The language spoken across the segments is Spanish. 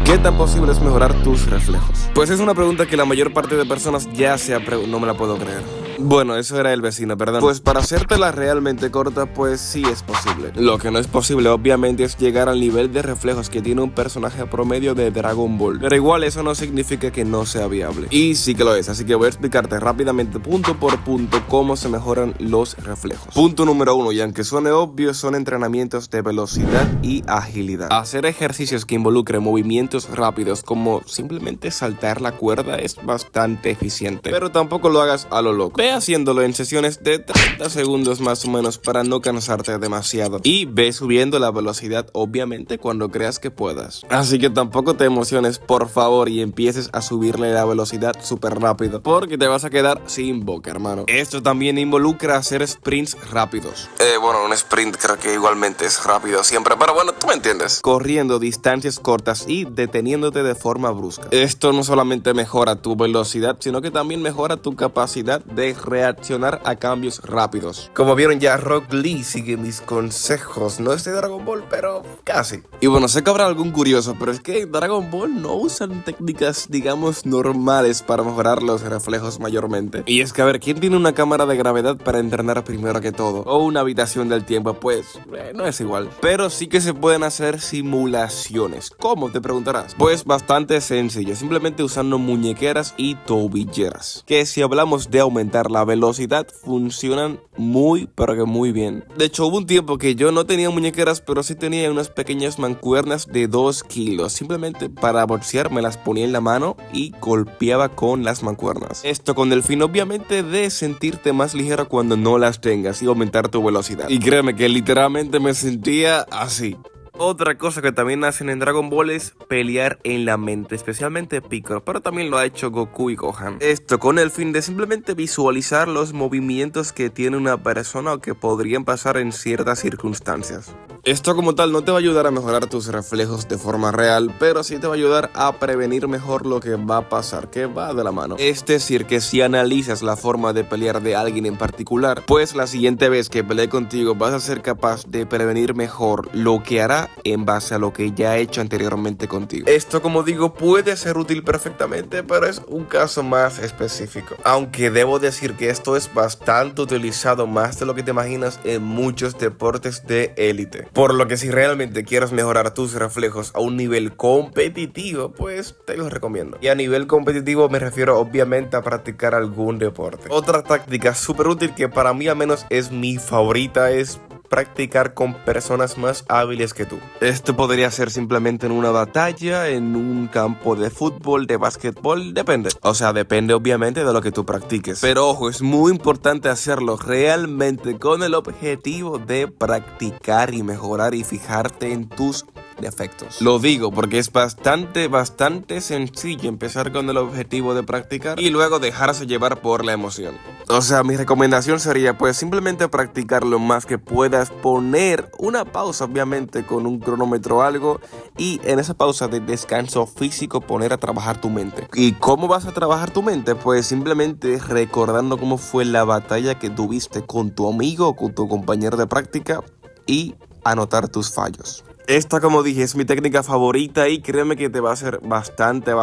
¿Qué tan posible es mejorar tus reflejos? Pues es una pregunta que la mayor parte de personas ya se ha preguntado. No me la puedo creer. Bueno, eso era el vecino, perdón. Pues para hacértela realmente corta, pues sí es posible. Lo que no es posible, obviamente, es llegar al nivel de reflejos que tiene un personaje promedio de Dragon Ball. Pero igual eso no significa que no sea viable. Y sí que lo es, así que voy a explicarte rápidamente, punto por punto, cómo se mejoran los reflejos. Punto número 1, y aunque suene obvio, son entrenamientos de velocidad y agilidad. Hacer ejercicios que involucren movimientos rápidos, como simplemente saltar la cuerda, es bastante eficiente. Pero tampoco lo hagas a lo loco. Ve haciéndolo en sesiones de 30 segundos más o menos para no cansarte demasiado. Y ve subiendo la velocidad, obviamente, cuando creas que puedas. Así que tampoco te emociones, por favor, y empieces a subirle la velocidad súper rápido, porque te vas a quedar sin boca, hermano. Esto también involucra hacer sprints rápidos. Bueno, un sprint creo que igualmente es rápido siempre, pero bueno, tú me entiendes. Corriendo distancias cortas y deteniéndote de forma brusca. Esto no solamente mejora tu velocidad, sino que también mejora tu capacidad de reaccionar a cambios rápidos. Como vieron ya, Rock Lee sigue mis consejos. No es de Dragon Ball, pero casi. Y bueno, sé que habrá algún curioso, pero es que Dragon Ball no usan técnicas, digamos, normales para mejorar los reflejos mayormente. Y es que, a ver, ¿quién tiene una cámara de gravedad para entrenar primero que todo? O una habitación del tiempo, pues no es igual. Pero sí que se pueden hacer simulaciones. ¿Cómo? Te preguntarás. Pues bastante sencillo, simplemente usando muñequeras y tobilleras. Que si hablamos de aumentar la velocidad, funcionan muy, pero que muy bien. De hecho, hubo un tiempo que yo no tenía muñequeras, pero sí tenía unas pequeñas mancuernas de 2 kilos. Simplemente para boxear me las ponía en la mano y golpeaba con las mancuernas. Esto con el fin, obviamente, de sentirte más ligero cuando no las tengas y aumentar tu velocidad. Y créeme que literalmente me sentía así. Otra cosa que también hacen en Dragon Ball es pelear en la mente, especialmente Piccolo, pero también lo ha hecho Goku y Gohan. Esto con el fin de simplemente visualizar los movimientos que tiene una persona o que podrían pasar en ciertas circunstancias. Esto como tal no te va a ayudar a mejorar tus reflejos de forma real, pero sí te va a ayudar a prevenir mejor lo que va a pasar, que va de la mano. Es decir, que si analizas la forma de pelear de alguien en particular, pues la siguiente vez que pelee contigo vas a ser capaz de prevenir mejor lo que hará en base a lo que ya ha hecho anteriormente contigo. Esto, como digo, puede ser útil perfectamente, pero es un caso más específico. Aunque debo decir que esto es bastante utilizado, más de lo que te imaginas, en muchos deportes de élite. Por lo que si realmente quieres mejorar tus reflejos a un nivel competitivo, pues te los recomiendo. Y a nivel competitivo me refiero obviamente a practicar algún deporte. Otra táctica súper útil que para mí al menos es mi favorita es practicar con personas más hábiles que tú. Esto podría ser simplemente en una batalla, en un campo de fútbol, de básquetbol, depende. O sea, depende obviamente de lo que tú practiques. Pero ojo, es muy importante hacerlo realmente con el objetivo de practicar y mejorar y fijarte en tus defectos. Lo digo porque es bastante sencillo empezar con el objetivo de practicar y luego dejarse llevar por la emoción. O sea, mi recomendación sería pues simplemente practicar lo más que puedas, poner una pausa obviamente con un cronómetro o algo, y en esa pausa de descanso físico poner a trabajar tu mente. ¿Y cómo vas a trabajar tu mente? Pues simplemente recordando cómo fue la batalla que tuviste con tu amigo o con tu compañero de práctica y anotar tus fallos. Esta, como dije, es mi técnica favorita y créeme que te va a ser bastante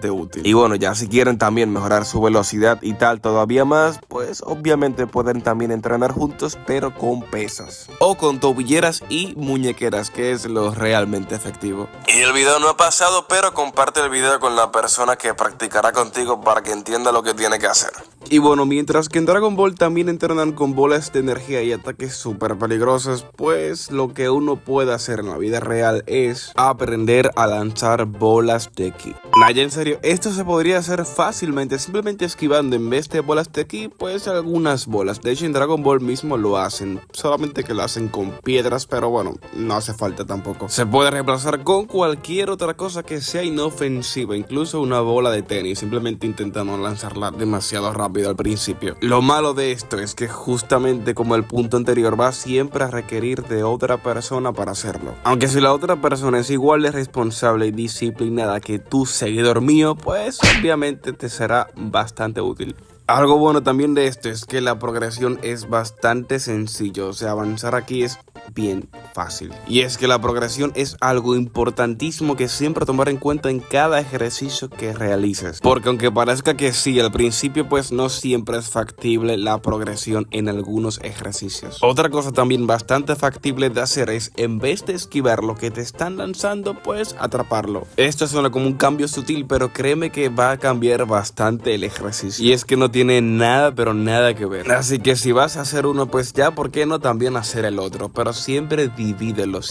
útil. Y bueno, ya si quieren también mejorar su velocidad y tal todavía más, pues obviamente pueden también entrenar juntos, pero con pesas. O con tobilleras y muñequeras, que es lo realmente efectivo. Y el video no ha pasado, pero comparte el video con la persona que practicará contigo para que entienda lo que tiene que hacer. Y bueno, mientras que en Dragon Ball también entrenan con bolas de energía y ataques súper peligrosos, pues lo que uno puede hacer en la vida real es aprender a lanzar bolas de ki. Naya, en serio, esto se podría hacer fácilmente, simplemente esquivando en vez de bolas de ki, pues algunas bolas. De hecho, en Dragon Ball mismo lo hacen, solamente que lo hacen con piedras, pero bueno, no hace falta tampoco. Se puede reemplazar con cualquier otra cosa que sea inofensiva, incluso una bola de tenis, simplemente intentando lanzarla demasiado rápido al principio. Lo malo de esto es que justamente como el punto anterior, va siempre a requerir de otra persona para hacerlo. Aunque si la otra persona es igual de responsable y disciplinada que tu seguidor mío, pues obviamente te será bastante útil. Algo bueno también de esto es que la progresión es bastante sencillo, o sea, avanzar aquí es bien fácil. Y es que la progresión es algo importantísimo que siempre tomar en cuenta en cada ejercicio que realices. Porque aunque parezca que sí, al principio pues no siempre es factible la progresión en algunos ejercicios. Otra cosa también bastante factible de hacer es, en vez de esquivar lo que te están lanzando, pues atraparlo. Esto suena como un cambio sutil, pero créeme que va a cambiar bastante el ejercicio. Y es que no tiene nada, pero nada que ver. Así que si vas a hacer uno, pues ya, ¿por qué no también hacer el otro? Pero siempre divídelo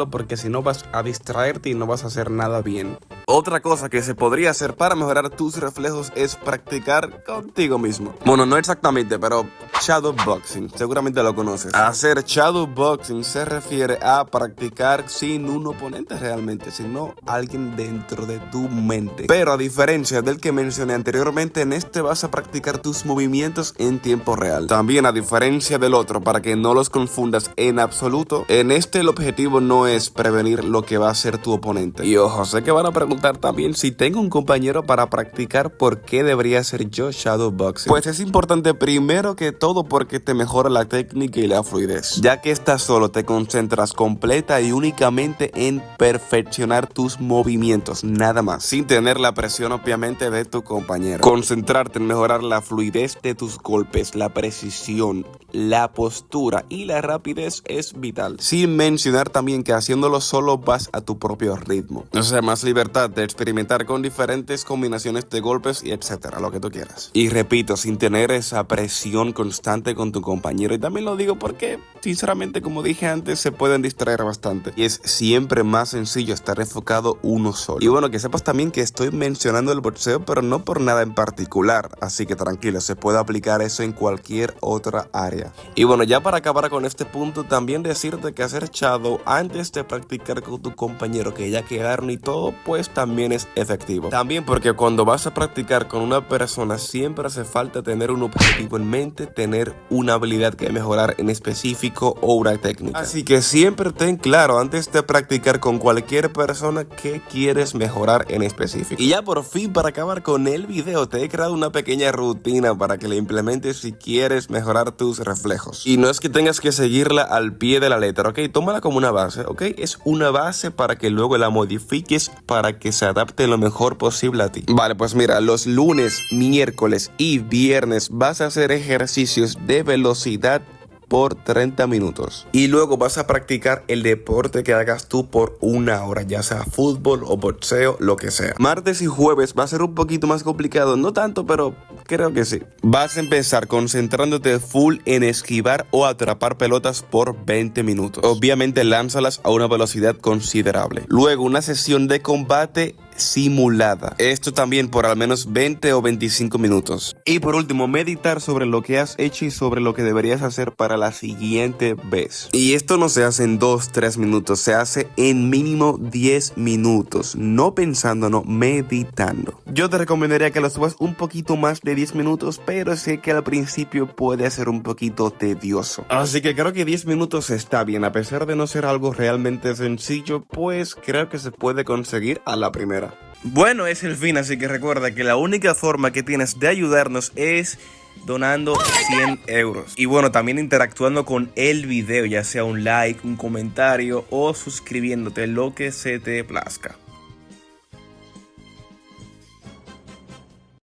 porque si no vas a distraerte y no vas a hacer nada bien. Otra cosa que se podría hacer para mejorar tus reflejos es practicar contigo mismo. Bueno, no exactamente, pero shadowboxing, seguramente lo conoces. Hacer shadowboxing se refiere a practicar sin un oponente realmente, sino alguien dentro de tu mente. Pero a diferencia del que mencioné anteriormente, en este vas a practicar tus movimientos en tiempo real. También a diferencia del otro, para que no los confundas en absoluto, en este el objetivo no es prevenir lo que va a hacer tu oponente. Y ojo, sé que van a preguntar también si tengo un compañero para practicar, ¿por qué debería hacer yo shadowboxing? Pues es importante primero que todo porque te mejora la técnica y la fluidez, ya que estás solo, te concentras completa y únicamente en perfeccionar tus movimientos, nada más, sin tener la presión obviamente de tu compañero. Concentrarte en mejorar la fluidez de tus golpes, la precisión, la postura y la rapidez es vital, sin mencionar también que haciéndolo solo vas a tu propio ritmo, o sea, más libertad de experimentar con diferentes combinaciones de golpes y etcétera, lo que tú quieras. Y repito, sin tener esa presión constante con tu compañero. Y también lo digo porque, sinceramente, como dije antes, se pueden distraer bastante. Y es siempre más sencillo estar enfocado uno solo. Y bueno, que sepas también que estoy mencionando el boxeo, pero no por nada en particular. Así que tranquilo, se puede aplicar eso en cualquier otra área. Y bueno, ya para acabar con este punto, también decirte que hacer shadow antes de practicar con tu compañero, que ya quedaron y todo, pues también es efectivo. También porque cuando vas a practicar con una persona siempre hace falta tener un objetivo en mente, tener una habilidad que mejorar en específico o una técnica. Así que siempre ten claro antes de practicar con cualquier persona qué quieres mejorar en específico. Y ya por fin, para acabar con el video, te he creado una pequeña rutina para que la implementes si quieres mejorar tus reflejos. Y no es que tengas que seguirla al pie de la letra, ¿ok? Tómala como una base, ¿ok? Es una base para que luego la modifiques para que se adapte lo mejor posible a ti. Vale, pues mira, los lunes, miércoles y viernes vas a hacer ejercicios de velocidad por 30 minutos. Y luego vas a practicar el deporte que hagas tú por 1 hora, ya sea fútbol o boxeo, lo que sea. Martes y jueves va a ser un poquito más complicado, no tanto, pero creo que sí. Vas a empezar concentrándote full en esquivar o atrapar pelotas por 20 minutos. Obviamente lánzalas a una velocidad considerable. Luego una sesión de combate simulada. Esto también por al menos 20 o 25 minutos. Y por último, meditar sobre lo que has hecho y sobre lo que deberías hacer para la siguiente vez. Y esto no se hace en 2-3 minutos, se hace en mínimo 10 minutos. No pensando, no, meditando. Yo te recomendaría que lo subas un poquito más de 10 minutos, pero sé que al principio puede ser un poquito tedioso. Así que creo que 10 minutos está bien. A pesar de no ser algo realmente sencillo, pues creo que se puede conseguir a la primera. Bueno, es el fin, así que recuerda que la única forma que tienes de ayudarnos es donando 100 euros. Y bueno, también interactuando con el video, ya sea un like, un comentario o suscribiéndote, lo que se te plazca.